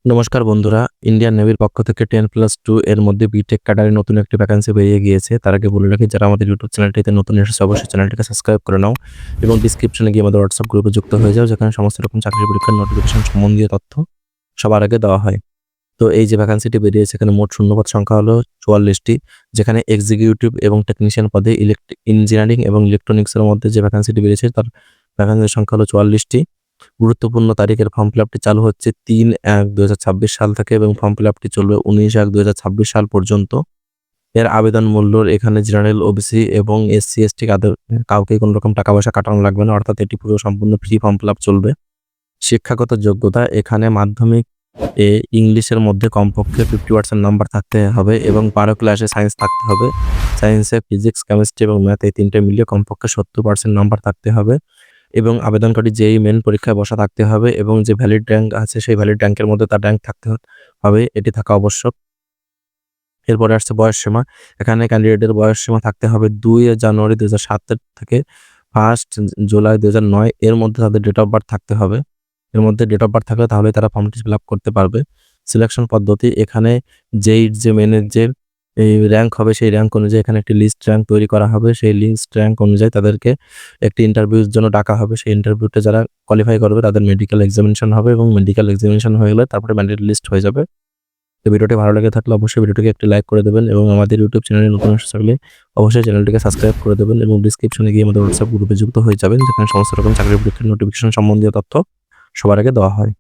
নমস্কার বন্ধুরা, ইন্ডিয়ান নেভির পক্ষ থেকে 10+2 এর মধ্যে বিটেক ক্যাডারে নতুন একটি ভ্যাকেন্সি বেরিয়ে গিয়েছে। তার আগে বলে রাখি, যারা আমাদের ইউটিউব চ্যানেলটিতে নতুন এসেছে অবশ্যই চ্যানেলটিকে সাবস্ক্রাইব করে নাও এবং ডিসক্রিপশনে গিয়ে আমাদের হোয়াটসঅ্যাপ গ্রুপে যুক্ত হয়ে যাও, যেখানে সমস্ত রকম চাকরি পরীক্ষার নোটিফিকেশন সম্বন্ধীয় তথ্য সবার আগে দেওয়া হয়। তো এই যে ভ্যাকেন্সিটি বেরিয়েছে, এখানে মোট শূন্যপদ সংখ্যা হলো 44টি, যেখানে এক্সিকিউটিভ এবং টেকনিশিয়ান পদে ইঞ্জিনিয়ারিং এবং ইলেকট্রনিক্সের মধ্যে যে ভ্যাকেন্সিটি বেরিয়েছে তার ভ্যাকেন্সির সংখ্যা হলো 44টি। গুরুত্বপূর্ণ তারিখের ফর্ম ফিল আপটি চালু হচ্ছে ৩/১/২০২৬ সাল থেকে এবং ফর্ম ফিল আপটি চলবে ১৯/১/২০২৬ সাল পর্যন্ত। এর আবেদন মূল্যর এখানে জেনারেল, ওবিসি এবং এসসি/এসটি কাউকেই কোনো রকম টাকা পয়সা কাটানো লাগবে না, অর্থাৎ এটি পুরো সম্পূর্ণ ফ্রি ফর্ম ফিল আপ চলবে। শিক্ষাগত যোগ্যতা এখানে মাধ্যমিক ইংলিশের মধ্যে কমপক্ষে 50% নাম্বার থাকতে হবে এবং ১২ ক্লাসে সায়েন্স থাকতে হবে। সায়েন্সে ফিজিক্স, কেমিস্ট্রি এবং ম্যাথ এই ৩টে মিলিয়ে কমপক্ষে 70% নাম্বার থাকতে হবে এবং আবেদনকারী যেই মেন পরীক্ষায় বসা থাকতে হবে এবং যে ভ্যালিড র‍্যাংক আছে সেই ভ্যালিড র‍্যাংকের মধ্যে তার র‍্যাংক থাকতে হবে, এটি থাকা আবশ্যক। এরপরে আসছে বয়সসীমা। এখানে ক্যান্ডিডেটের বয়সসীমা থাকতে হবে ২ জানুয়ারি ২০০৭ থেকে 1 জুলাই ২০০৯ এর মধ্যে তাদের ডেট অফ বার্থ থাকতে হবে। এর মধ্যে ডেট অফ বার্থ থাকলে তাহলেই তারা ফর্মটি ফিল আপ করতে পারবে। সিলেকশন পদ্ধতি এখানে যে মেনের যে এই র‍্যাংক হবে সেই র‍্যাংক অনুযায়ী এখানে একটি লিস্ট র‍্যাংক তৈরি করা হবে। সেই লিস্ট র‍্যাংক অনুযায়ী তাদেরকে একটি ইন্টারভিউর জন্য ডাকা হবে। সেই ইন্টারভিউতে যারা কোয়ালিফাই করবে তাদের মেডিকেল এক্সামিনেশন হবে এবং মেডিকেল এক্সামিনেশন হয়ে গেলে তারপরে মেরিট লিস্ট হয়ে যাবে। তো ভিডিওটি ভালো লেগে থাকলে অবশ্যই ভিডিওটিকে একটি লাইক করে দেবেন এবং আমাদের ইউটিউব চ্যানেলে নতুন এসে থাকলে অবশ্যই চ্যানেলটিকে সাবস্ক্রাইব করে দেবেন এবং ডিসক্রিপশনে গিয়ে আমাদের হোয়াটসঅ্যাপ গ্রুপে যুক্ত হয়ে যাবেন, যেখানে সমস্ত রকম চাকরির পরীক্ষার নোটিফিকেশন সম্বন্ধীয় তথ্য সবার আগে দেওয়া হয়।